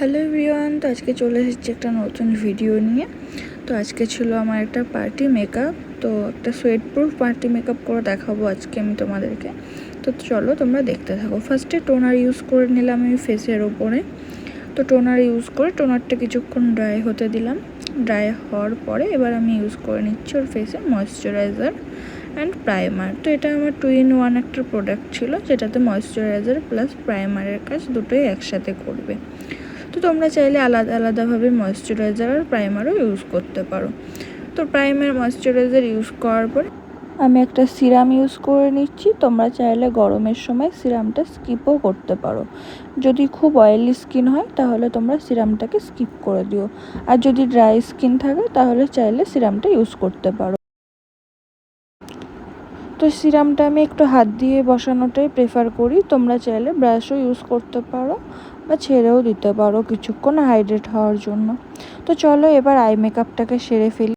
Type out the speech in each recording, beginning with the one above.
Hello everyone, তো আজকে চলে এসেছি একটা নতুন ভিডিও নিয়ে। তো আজকে ছিল আমার একটা পার্টি মেকআপ, তো একটা সোয়েট প্রুফ পার্টি মেকআপ করে দেখাবো আজকে আমি তোমাদেরকে। তো চলো তোমরা দেখতে থাকো। ফার্স্টে টোনার ইউজ করে নিলাম আমি ফেসের ওপরে। তো টোনার ইউজ করে টোনারটা কিছুক্ষণ ড্রাই হতে দিলাম। ড্রাই হওয়ার পরে এবার আমি ইউজ করে নিচ্ছি ওর ফেসে ময়েশ্চারাইজার অ্যান্ড প্রাইমার। তো এটা আমার 2-in-1 একটা প্রোডাক্ট ছিল, যেটাতে ময়েশ্চারাইজার প্লাস প্রাইমারের কাজ দুটোই একসাথে করবে। তো তোমরা চাইলে আলাদা আলাদাভাবে ময়েশ্চারাইজার আর প্রাইমারও ইউজ করতে পারো। তো প্রাইমার ময়েশ্চারাইজার ইউজ করার পরে আমি একটা সিরাম ইউজ করে নিচ্ছি। তোমরা চাইলে গরমের সময় সিরামটা স্কিপও করতে পারো। যদি খুব অয়েলি স্কিন হয় তাহলে তোমরা সিরামটাকে স্কিপ করে দিও, আর যদি ড্রাই স্কিন থাকে তাহলে চাইলে সিরামটা ইউজ করতে পারো। তো সিরামটা আমি একটু হাত দিয়ে বসানোটাই প্রেফার করি। তোমরা চাইলে ব্রাশও ইউজ করতে পারো বা ছেড়েও দিতে পারো কিছুক্ষণ হাইড্রেট হওয়ার জন্য। তো চলো এবার আই মেকআপটাকে সেরে ফেলি।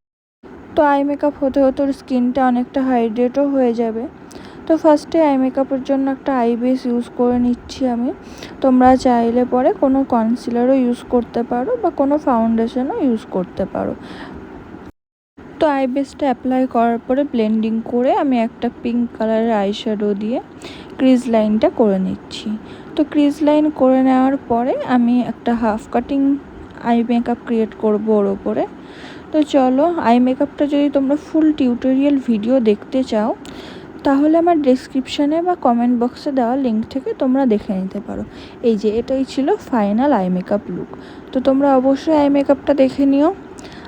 তো আই মেকআপ হতে হতে ওর স্কিনটা অনেকটা হাইড্রেটও হয়ে যাবে। তো ফার্স্টে আই মেকআপের জন্য একটা আই বেস ইউজ করে নিচ্ছি আমি। তোমরা চাইলে পরে কোনো কনসিলারও ইউজ করতে পারো বা কোনো ফাউন্ডেশনও ইউজ করতে পারো। তো আই বেসটা অ্যাপ্লাই করার পরে ব্লেন্ডিং করে আমি একটা পিঙ্ক কালারের আই শ্যাডো দিয়ে ক্রিজ লাইনটা করে নিচ্ছি। তো ক্রিজ লাইন করে নেওয়ার পরে আমি একটা half cutting eye makeup create করবো ওর ওপরে। তো চলো, আই মেকআপটা যদি তোমরা ফুল টিউটোরিয়াল ভিডিও দেখতে চাও তাহলে আমার ডেসক্রিপশানে বা কমেন্ট বক্সে দেওয়া লিঙ্ক থেকে তোমরা দেখে নিতে পারো। এই যে এটাই ছিল ফাইনাল আই মেকআপ লুক। তো তোমরা অবশ্যই আই মেকআপটা দেখে নিও।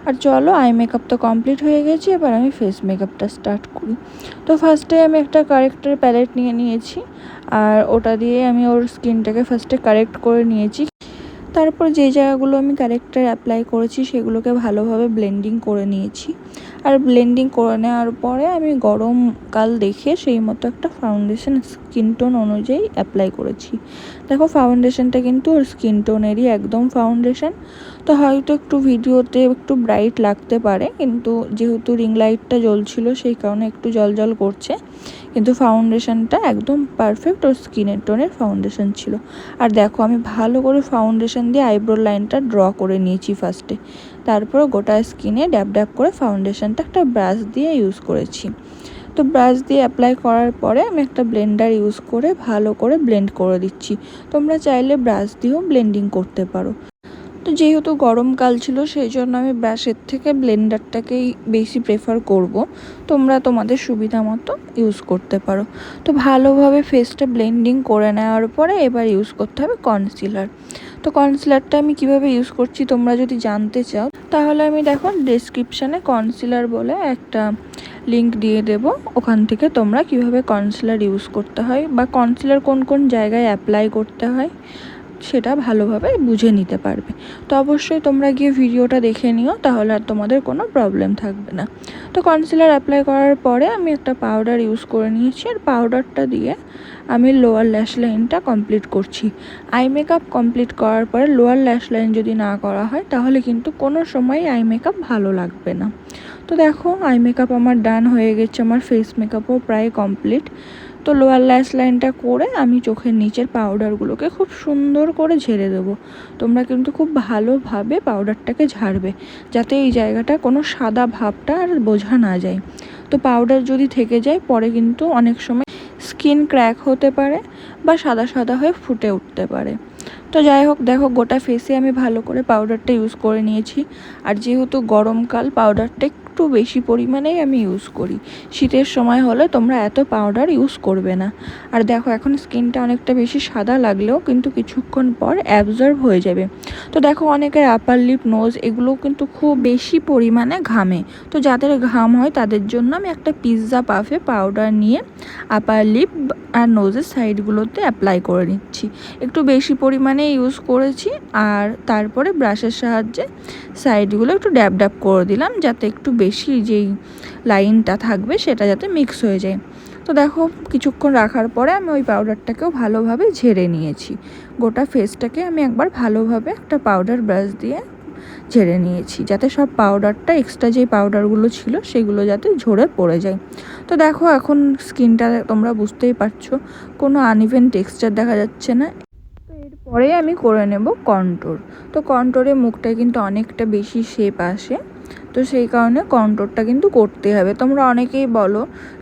আর চলো, আই মেকআপ তো কমপ্লিট হয়ে গেছে, এবার আমি ফেস মেকআপটা স্টার্ট করি। তো ফার্স্টে আমি একটা কারেক্টার প্যালেট নিয়ে নিয়েছি, আর ওটা দিয়ে আমি ওর স্কিনটাকে ফার্স্টে কারেক্ট করে নিয়েছি। তারপর যে জায়গাগুলো আমি কারেক্টার অ্যাপ্লাই করেছি সেগুলোকে ভালোভাবে ব্লেন্ডিং করে নিয়েছি। আর ব্লেন্ডিং করে নেওয়ার পরে আমি গরমকাল দেখে সেই মতো একটা ফাউন্ডেশন স্কিন টোন অনুযায়ী অ্যাপ্লাই করেছি। দেখো ফাউন্ডেশনটা কিন্তু ওর স্কিন টোনেরই একদম ফাউন্ডেশন। তো হয়তো একটু ভিডিওতে একটু ব্রাইট লাগতে পারে, কিন্তু যেহেতু রিং লাইটটা জ্বলছিল সেই কারণে একটু জল করছে, কিন্তু ফাউন্ডেশনটা একদম পারফেক্ট ওর স্কিনের টোনের ফাউন্ডেশন ছিল। আর দেখো আমি ভালো করে ফাউন্ডেশন দিয়ে আইব্রো লাইনটা ড্র করে নিয়েছি ফার্স্টে। তারপর গোটা স্কিনে ড্যাব ড্যাব করে ফাউন্ডেশনটা একটা ব্রাশ দিয়ে ইউজ করেছি। তো ব্রাশ দিয়ে অ্যাপ্লাই করার পরে আমি একটা ব্লেন্ডার ইউজ করে ভালো করে ব্লেন্ড করে দিচ্ছি। তোমরা চাইলে ব্রাশ দিয়েও ব্লেন্ডিং করতে পারো। তো যেহেতু গরমকাল ছিল সেই জন্য আমি ব্রাশের থেকে ব্লেন্ডারটাকেই বেশি প্রেফার করব। তোমরা তোমাদের সুবিধা মতো ইউজ করতে পারো। তো ভালোভাবে ফেসটা ব্লেন্ডিং করে নেওয়ার পরে এবার ইউজ করতে হবে কনসিলার। তো কনসিলারটা আমি কিভাবে ইউজ করছি তোমরা যদি জানতে চাও তাহলে আমি দেখো ডেসক্রিপশানে কনসিলার বলে একটা লিঙ্ক দিয়ে দেব। ওখান থেকে তোমরা কিভাবে কনসিলার ইউজ করতে হয় বা কনসিলার কোন কোন জায়গায় অ্যাপ্লাই করতে হয় সেটা ভালোভাবে বুঝে নিতে পারবে। তো অবশ্যই তোমরা গিয়ে ভিডিওটা দেখে নিও, তাহলে আর তোমাদের কোনো প্রবলেম থাকবে না। তো কনসিলার অ্যাপ্লাই করার পরে আমি একটা পাউডার ইউজ করে নিয়েছি, আর পাউডারটা দিয়ে আমি লোয়ার ল্যাশ লাইনটা কমপ্লিট করছি। আই মেকআপ কমপ্লিট করার পরে লোয়ার ল্যাশ লাইন যদি না করা হয় তাহলে কিন্তু কোনো সময় আই মেকআপ ভালো লাগবে না। তো দেখো আই মেকআপ আমার ডান হয়ে গেছে, আমার ফেস মেকআপও প্রায় কমপ্লিট। তো লোয়ার ল্যাশ লাইনটা করে আমি চোখের নিচের পাউডারগুলোকে খুব সুন্দর করে ঝেড়ে দেবো। তোমরা কিন্তু খুব ভালোভাবে পাউডারটাকে ঝাড়বে, যাতে এই জায়গাটা কোনো সাদা ভাবটা আর বোঝা না যায়। তো পাউডার যদি থেকে যায় পরে কিন্তু অনেক সময় স্কিন ক্র্যাক হতে পারে বা সাদা সাদা হয়ে ফুটে উঠতে পারে। তো যাই হোক, দেখো গোটা ফেসে আমি ভালো করে পাউডারটা ইউজ করে নিয়েছি। আর যেহেতু গরমকাল পাউডারটা একটু বেশি পরিমাণেই আমি ইউজ করি। শীতের সময় হলে তোমরা এত পাউডার ইউজ করবে না। আর দেখো এখন স্কিনটা অনেকটা বেশি সাদা লাগলেও কিন্তু কিছুক্ষণ পর অ্যাবজর্ব হয়ে যাবে। তো দেখো অনেকের আপার লিপ নোজ এগুলোও কিন্তু খুব বেশি পরিমাণে ঘামে। তো যাদের ঘাম হয় তাদের জন্য আমি একটা পিৎজা পাফে পাউডার নিয়ে আপার লিপ আর নোজের সাইডগুলোতে অ্যাপ্লাই করে নিচ্ছি। একটু বেশি পরিমাণে ইউজ করেছি, আর তারপরে ব্রাশের সাহায্যে সাইডগুলো একটু ড্যাব ড্যাব করে দিলাম, যাতে একটু বেশি যেই লাইনটা থাকবে সেটা যাতে মিক্স হয়ে যায়। তো দেখো কিছুক্ষণ রাখার পরে আমি ওই পাউডারটাকেও ভালোভাবে ঝেড়ে নিয়েছি। গোটা ফেসটাকে আমি একবার ভালোভাবে একটা পাউডার ব্রাশ দিয়ে ঝেড়ে নিয়েছি, যাতে সব পাউডারটা এক্সট্রা যে পাউডারগুলো ছিল সেগুলো যাতে ঝরে পড়ে যায়। তো দেখো এখন স্কিনটা তোমরা বুঝতেই পারছো কোনো আনইভেন টেক্সচার দেখা যাচ্ছে না। তো এরপর পরে আমি করে নেব কন্ট্রোর। তো কন্ট্রোরে মুখটা কিন্তু অনেকটা বেশি শেপ আসে, তো সেই কারণে কন্ট্রোরটা কিন্তু করতে হবে। তোমরা অনেকেই বলো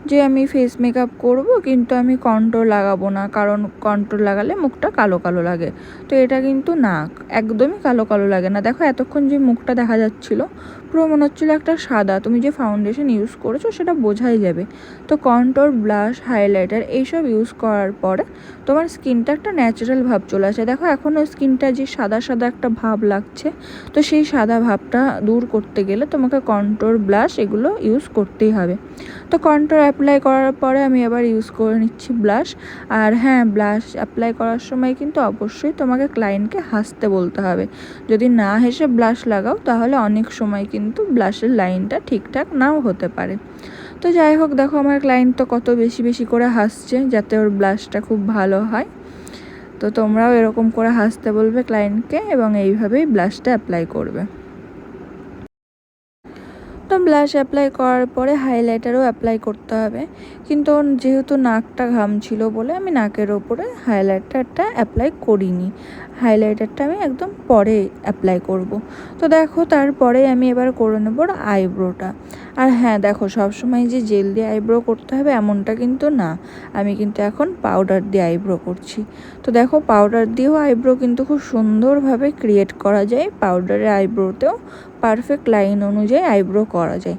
যে আমি ফেস মেকআপ করব কিন্তু আমি কন্ট্রোর লাগাবো না, কারণ কন্ট্রোর লাগালে মুখটা কালো কালো লাগে। তো এটা কিন্তু না, একদমই কালো কালো লাগে না। দেখো এতক্ষণ যে মুখটা দেখা যাচ্ছিলো পুরো মনে হচ্ছিলো একটা সাদা, তুমি যে ফাউন্ডেশন ইউজ করেছো সেটা বোঝাই যাবে। তো কন্ট্রোর, ব্লাশ, হাইলাইটার এইসব ইউজ করার পরে তোমার স্কিনটা একটা ন্যাচারাল ভাব চলে আসে। দেখো এখনও স্কিনটা যে সাদা সাদা একটা ভাব লাগছে, তো সেই সাদা ভাবটা দূর করতে গেলে তোমাকে কন্ট্রোর, ব্লাশ এগুলো ইউজ করতেই হবে। তো কন্ট্রোর অ্যাপ্লাই করার পরে আমি এবার ইউজ করে নিচ্ছি ব্লাশ। আর হ্যাঁ, ব্লাশ অ্যাপ্লাই করার সময় কিন্তু অবশ্যই তোমাকে ক্লায়েন্টকে হাসতে বলতে হবে। যদি না হেসে ব্লাশ লাগাও তাহলে অনেক সময় কিন্তু ব্লাশের লাইনটা ঠিকঠাক নাও হতে পারে। তো যাই হোক, দেখো আমার ক্লায়েন্ট তো কত বেশি বেশি করে হাসছে যাতে ওর ব্লাশটা খুব ভালো হয়। তো তোমরাও এরকম করে হাসতে বলবে ক্লায়েন্টকে এবং এইভাবেই ব্লাশটা অ্যাপ্লাই করবে। তো ব্লাশ অ্যাপ্লাই করার পরে হাইলাইটারও অ্যাপ্লাই করতে হবে, কিন্তু যেহেতু নাকটা ঘামছিল বলে আমি নাকের ওপরে হাইলাইটারটা অ্যাপ্লাই করিনি। হাইলাইটারটা আমি একদম পরে অ্যাপ্লাই করব। তো দেখো তারপরে আমি এবার করে নেব আইব্রোটা। আর হ্যাঁ দেখো, সবসময় যে জেল দিয়ে আইব্রো করতে হবে এমনটা কিন্তু না, আমি কিন্তু এখন পাউডার দিয়ে আইব্রো করছি। তো দেখো পাউডার দিয়েও আইব্রো কিন্তু খুব সুন্দরভাবে ক্রিয়েট করা যায়, পাউডারের আইব্রোতেও পারফেক্ট লাইন অনুযায়ী আইব্রো করা যায়।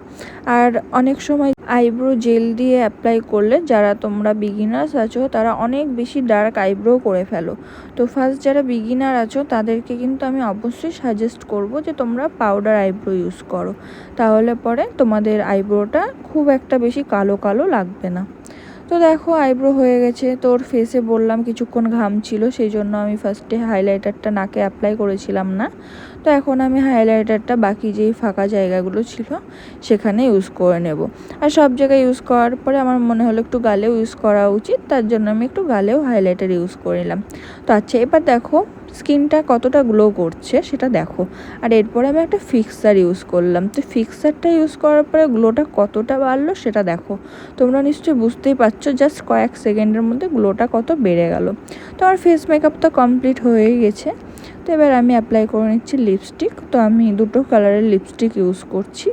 আর অনেক সময় আইব্রো জেল দিয়ে অ্যাপ্লাই করলে যারা তোমরা বিগিনার্স আছো তারা অনেক বেশি ডার্ক আইব্রো করে ফেলো। তো ফার্স্ট যারা বিগিনার আছো তাদেরকে কিন্তু আমি অবশ্যই সাজেস্ট করব যে তোমরা পাউডার আইব্রো ইউজ করো, তাহলে পরে তোমাদের আইব্রোটা খুব একটা বেশি কালো কালো লাগবে না। তো দেখো আইব্রো হয়ে গেছে। তোর ফেসে বললাম কিছুক্ষণ ঘাম ছিল, সেই জন্য আমি ফার্স্টে হাইলাইটারটা নাকে অ্যাপ্লাই করেছিলাম না। তো এখন আমি হাইলাইটারটা বাকি যেই ফাঁকা জায়গাগুলো ছিল সেখানে ইউজ করে নেব। আর সব জায়গায় ইউজ করার পরে আমার মনে হলো একটু গালেও ইউজ করা উচিত, তার জন্য আমি একটু গালেও হাইলাইটার ইউজ করে নিলাম। তো আচ্ছা, এবার দেখো স্কিনটা কতটা গ্লো করছে সেটা দেখো। আর এরপরে আমি একটা ফিক্সার ইউজ করলাম। তো ফিক্সারটা ইউজ করার পরে গ্লোটা কতটা বাড়লো সেটা দেখো। তোমরা নিশ্চয়ই বুঝতেই পারছো জাস্ট কয়েক সেকেন্ডের মধ্যে গ্লোটা কত বেড়ে গেল। তো আমার ফেস মেকআপ তো কমপ্লিট হয়েই গেছে। তো এবার আমি অ্যাপ্লাই করে নিচ্ছি লিপস্টিক। তো আমি দুটো কালারের লিপস্টিক ইউজ করছি,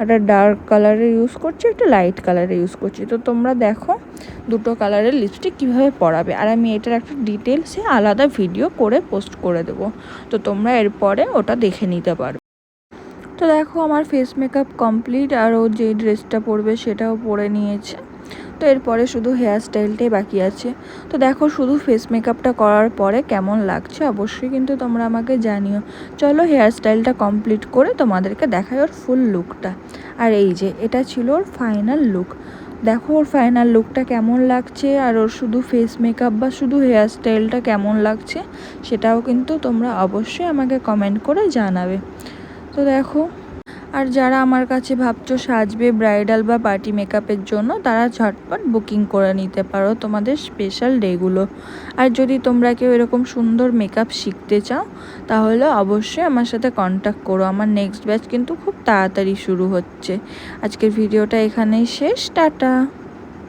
একটা ডার্ক কালারের ইউজ করছি, একটা লাইট কালারের ইউজ করছি। তো তোমরা দেখো দুটো কালারের লিপস্টিক কীভাবে পরাবে, আর আমি এটার একটা ডিটেলসে আলাদা ভিডিও করে পোস্ট করে দেবো, তো তোমরা এরপরে ওটা দেখে নিতে পারো। তো দেখো আমার ফেস মেকআপ কমপ্লিট, আর ও যে ড্রেসটা পরবে সেটাও পরে নিয়েছে। তো এরপরে শুধু হেয়ার স্টাইলটাই বাকি আছে। তো দেখো শুধু ফেস মেকআপটা করার পরে কেমন লাগছে অবশ্যই কিন্তু তোমরা আমাকে জানিও। চলো হেয়ার স্টাইলটা কমপ্লিট করে তোমাদেরকে দেখাই ওর ফুল লুকটা। আর এই যে এটা ছিল ওর ফাইনাল লুক। দেখো ওর ফাইনাল লুকটা কেমন লাগছে, আর ওর শুধু ফেস মেকআপ বা শুধু হেয়ার স্টাইলটা কেমন লাগছে সেটাও কিন্তু তোমরা অবশ্যই আমাকে কমেন্ট করে জানাবে। তো দেখো, আর যারা আমার কাছে ভাবছো সাজবে ব্রাইডাল বা পার্টি মেকআপের জন্য, তারা ঝটপট বুকিং করে নিতে পারো তোমাদের স্পেশাল ডেগুলো। আর যদি তোমরা কেউ এরকম সুন্দর মেকআপ শিখতে চাও তাহলে অবশ্যই আমার সাথে কন্ট্যাক্ট করো। আমার নেক্সট ব্যাচ কিন্তু খুব তাড়াতাড়ি শুরু হচ্ছে। আজকের ভিডিওটা এখানেই শেষ, টাটা।